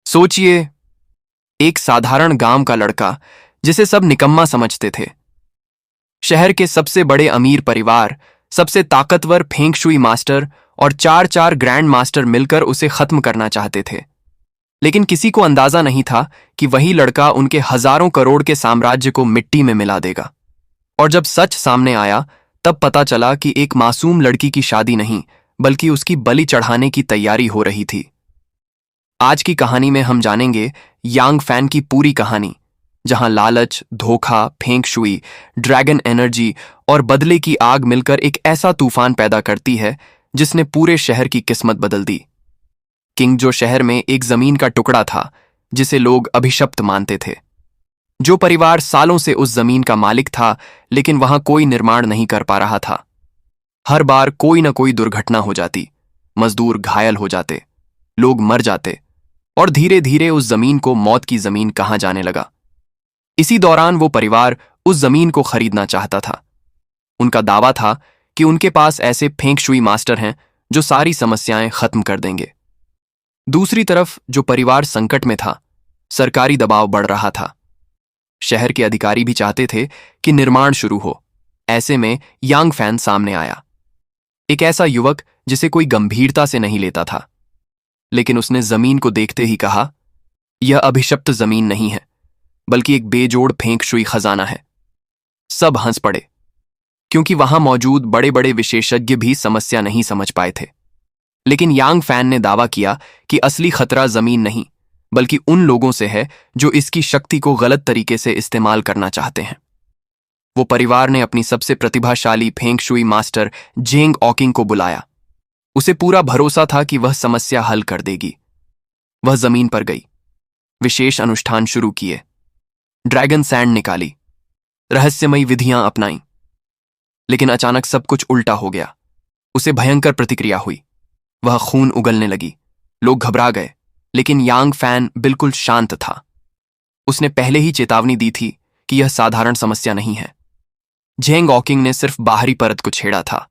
सोचिए, एक साधारण गांव का लड़का जिसे सब निकम्मा समझते थे, शहर के सबसे बड़े अमीर परिवार, सबसे ताकतवर फेंग शुई मास्टर और चार चार ग्रैंड मास्टर मिलकर उसे खत्म करना चाहते थे। लेकिन किसी को अंदाजा नहीं था कि वही लड़का उनके हजारों करोड़ के साम्राज्य को मिट्टी में मिला देगा। और जब सच सामने आया, तब पता चला कि एक मासूम लड़की की शादी नहीं, बल्कि उसकी बलि चढ़ाने की तैयारी हो रही थी। आज की कहानी में हम जानेंगे यांग फैन की पूरी कहानी, जहां लालच, धोखा, फेंग शुई, ड्रैगन एनर्जी और बदले की आग मिलकर एक ऐसा तूफान पैदा करती है जिसने पूरे शहर की किस्मत बदल दी। किंग जो शहर में एक जमीन का टुकड़ा था जिसे लोग अभिशप्त मानते थे। जो परिवार सालों से उस जमीन का मालिक था, लेकिन वहां कोई निर्माण नहीं कर पा रहा था। हर बार कोई न कोई दुर्घटना हो जाती, मजदूर घायल हो जाते, लोग मर जाते, और धीरे धीरे उस जमीन को मौत की जमीन कहा जाने लगा। इसी दौरान वो परिवार उस जमीन को खरीदना चाहता था। उनका दावा था कि उनके पास ऐसे फेंग शुई मास्टर हैं जो सारी समस्याएं खत्म कर देंगे। दूसरी तरफ जो परिवार संकट में था, सरकारी दबाव बढ़ रहा था। शहर के अधिकारी भी चाहते थे कि निर्माण शुरू हो। ऐसे में यांग फैन सामने आया, एक ऐसा युवक जिसे कोई गंभीरता से नहीं लेता था। लेकिन उसने जमीन को देखते ही कहा, यह अभिशप्त जमीन नहीं है, बल्कि एक बेजोड़ फेंग शुई खजाना है। सब हंस पड़े, क्योंकि वहां मौजूद बड़े बड़े विशेषज्ञ भी समस्या नहीं समझ पाए थे। लेकिन यांग फैन ने दावा किया कि असली खतरा जमीन नहीं, बल्कि उन लोगों से है जो इसकी शक्ति को गलत तरीके से इस्तेमाल करना चाहते हैं। वो परिवार ने अपनी सबसे प्रतिभाशाली फेंग शुई मास्टर जेंग ऑकिंग को बुलाया। उसे पूरा भरोसा था कि वह समस्या हल कर देगी। वह जमीन पर गई, विशेष अनुष्ठान शुरू किए, ड्रैगन सैंड निकाली, रहस्यमयी विधियां अपनाई। लेकिन अचानक सब कुछ उल्टा हो गया। उसे भयंकर प्रतिक्रिया हुई। वह खून उगलने लगी, लोग घबरा गए, लेकिन यांग फैन बिल्कुल शांत था। उसने पहले ही चेतावनी दी थी कि यह साधारण समस्या नहीं है। जेंग ऑकिंग ने सिर्फ बाहरी परत को छेड़ा था,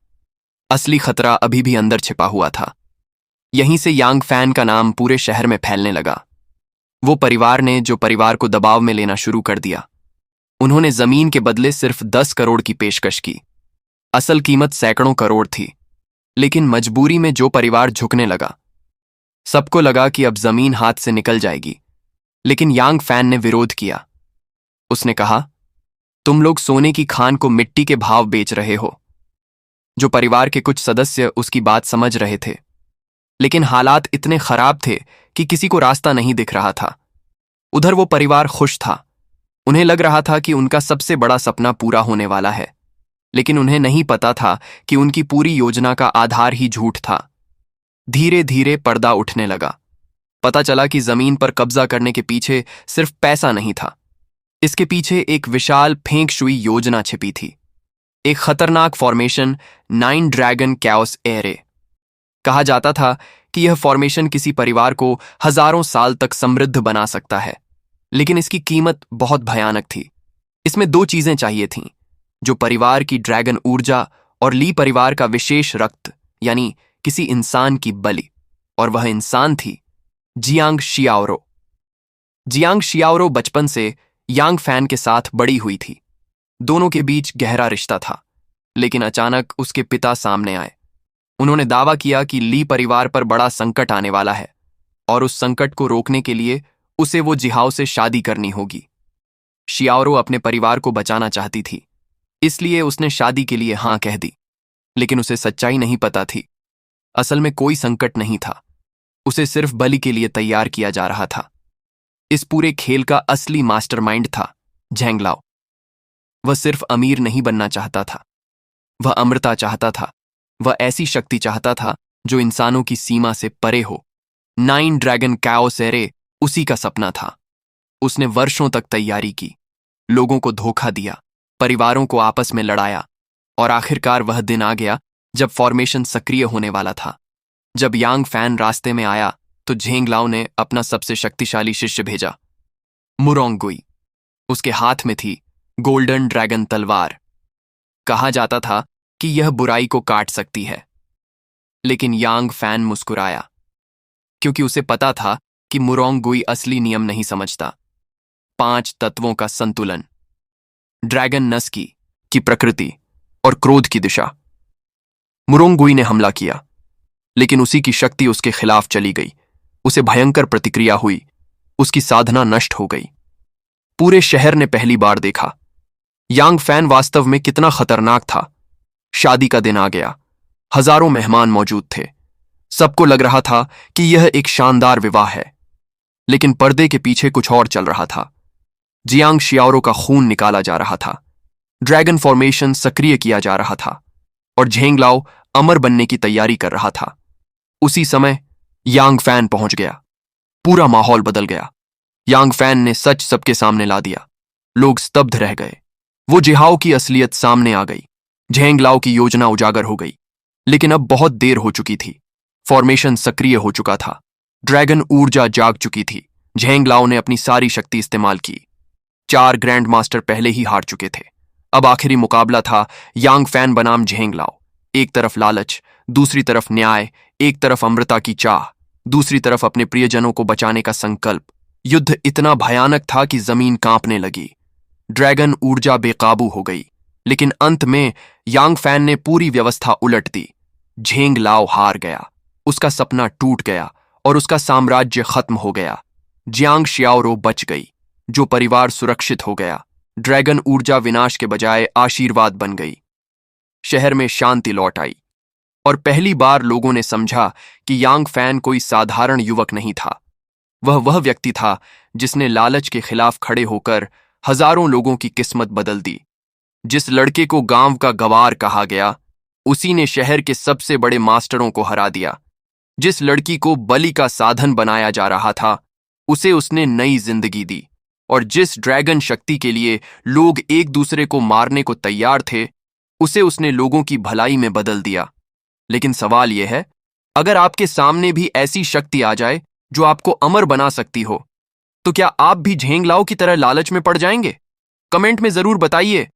असली खतरा अभी भी अंदर छिपा हुआ था। यहीं से यांग फैन का नाम पूरे शहर में फैलने लगा। वो परिवार ने जो परिवार को दबाव में लेना शुरू कर दिया। उन्होंने जमीन के बदले सिर्फ 10 करोड़ की पेशकश की। असल कीमत सैकड़ों करोड़ थी। लेकिन मजबूरी में जो परिवार झुकने लगा। सबको लगा कि अब जमीन हाथ से निकल जाएगी, लेकिन यांग फैन ने विरोध किया। उसने कहा, तुम लोग सोने की खान को मिट्टी के भाव बेच रहे हो। जो परिवार के कुछ सदस्य उसकी बात समझ रहे थे, लेकिन हालात इतने खराब थे कि किसी को रास्ता नहीं दिख रहा था। उधर वो परिवार खुश था। उन्हें लग रहा था कि उनका सबसे बड़ा सपना पूरा होने वाला है। लेकिन उन्हें नहीं पता था कि उनकी पूरी योजना का आधार ही झूठ था। धीरे धीरे पर्दा उठने लगा। पता चला कि जमीन पर कब्जा करने के पीछे सिर्फ पैसा नहीं था। इसके पीछे एक विशाल फेंग शुई योजना छिपी थी। एक खतरनाक फॉर्मेशन, 9 ड्रैगन कैओस एरे। कहा जाता था कि यह फॉर्मेशन किसी परिवार को हजारों साल तक समृद्ध बना सकता है। लेकिन इसकी कीमत बहुत भयानक थी। इसमें 2 चीजें चाहिए थीं, जो परिवार की ड्रैगन ऊर्जा और ली परिवार का विशेष रक्त, यानी किसी इंसान की बलि। और वह इंसान थी जियांग शियाओरो। जियांग शियाओरो बचपन से यांग फैन के साथ बड़ी हुई थी। दोनों के बीच गहरा रिश्ता था। लेकिन अचानक उसके पिता सामने आए। उन्होंने दावा किया कि ली परिवार पर बड़ा संकट आने वाला है, और उस संकट को रोकने के लिए उसे वो जिहाओ से शादी करनी होगी। शियाओरो अपने परिवार को बचाना चाहती थी, इसलिए उसने शादी के लिए हां कह दी। लेकिन उसे सच्चाई नहीं पता थी। असल में कोई संकट नहीं था। उसे सिर्फ बलि के लिए तैयार किया जा रहा था। इस पूरे खेल का असली मास्टरमाइंड था झेंग लाओ। वह सिर्फ अमीर नहीं बनना चाहता था, वह अमरता चाहता था। वह ऐसी शक्ति चाहता था जो इंसानों की सीमा से परे हो। 9 ड्रैगन कैओस एरे उसी का सपना था। उसने वर्षों तक तैयारी की, लोगों को धोखा दिया, परिवारों को आपस में लड़ाया, और आखिरकार वह दिन आ गया जब फॉर्मेशन सक्रिय होने वाला था। जब यांग फैन रास्ते में आया तो झेंग लाओ ने अपना सबसे शक्तिशाली शिष्य भेजा, मुरोंगुई। उसके हाथ में थी गोल्डन ड्रैगन तलवार। कहा जाता था कि यह बुराई को काट सकती है। लेकिन यांग फैन मुस्कुराया, क्योंकि उसे पता था कि मुरोंगगुई असली नियम नहीं समझता। 5 तत्वों का संतुलन, ड्रैगन नस्की की प्रकृति और क्रोध की दिशा। मुरोंगगुई ने हमला किया, लेकिन उसी की शक्ति उसके खिलाफ चली गई। उसे भयंकर प्रतिक्रिया हुई, उसकी साधना नष्ट हो गई। पूरे शहर ने पहली बार देखा यांग फैन वास्तव में कितना खतरनाक था। शादी का दिन आ गया, हजारों मेहमान मौजूद थे। सबको लग रहा था कि यह एक शानदार विवाह है, लेकिन पर्दे के पीछे कुछ और चल रहा था। जियांग शियाओरो का खून निकाला जा रहा था, ड्रैगन फॉर्मेशन सक्रिय किया जा रहा था और झेंगलाओ अमर बनने की तैयारी कर रहा था। उसी समय यांग फैन पहुंच गया। पूरा माहौल बदल गया। यांग फैन ने सच सबके सामने ला दिया। लोग स्तब्ध रह गए। वो जिहाओ की असलियत सामने आ गई। झेंगलाओ की योजना उजागर हो गई, लेकिन अब बहुत देर हो चुकी थी। फॉर्मेशन सक्रिय हो चुका था, ड्रैगन ऊर्जा जाग चुकी थी। झेंगलाओ ने अपनी सारी शक्ति इस्तेमाल की। 4 ग्रैंड मास्टर पहले ही हार चुके थे। अब आखिरी मुकाबला था यांग फैन बनाम झेंगलाओ। एक तरफ लालच, दूसरी तरफ न्याय, एक तरफ अमृता की चाह, दूसरी तरफ अपने प्रियजनों को बचाने का संकल्प। युद्ध इतना भयानक था कि जमीन कांपने लगी। ड्रैगन ऊर्जा बेकाबू हो गई, लेकिन अंत में यांग फैन ने पूरी व्यवस्था उलट दी। झेंगलाओ हार गया, उसका सपना टूट गया और उसका साम्राज्य खत्म हो गया। जियांग शियाओरो बच गई, जो परिवार सुरक्षित हो गया। ड्रैगन ऊर्जा विनाश के बजाय आशीर्वाद बन गई। शहर में शांति लौट आई और पहली बार लोगों ने समझा कि यांग फैन कोई साधारण युवक नहीं था। वह व्यक्ति था जिसने लालच के खिलाफ खड़े होकर हजारों लोगों की किस्मत बदल दी। जिस लड़के को गांव का गवार कहा गया, उसी ने शहर के सबसे बड़े मास्टरों को हरा दिया। जिस लड़की को बलि का साधन बनाया जा रहा था, उसे उसने नई जिंदगी दी। और जिस ड्रैगन शक्ति के लिए लोग एक दूसरे को मारने को तैयार थे, उसे उसने लोगों की भलाई में बदल दिया। लेकिन सवाल यह है, अगर आपके सामने भी ऐसी शक्ति आ जाए जो आपको अमर बना सकती हो, तो क्या आप भी झेंगलाओ की तरह लालच में पड़ जाएंगे? कमेंट में जरूर बताइए।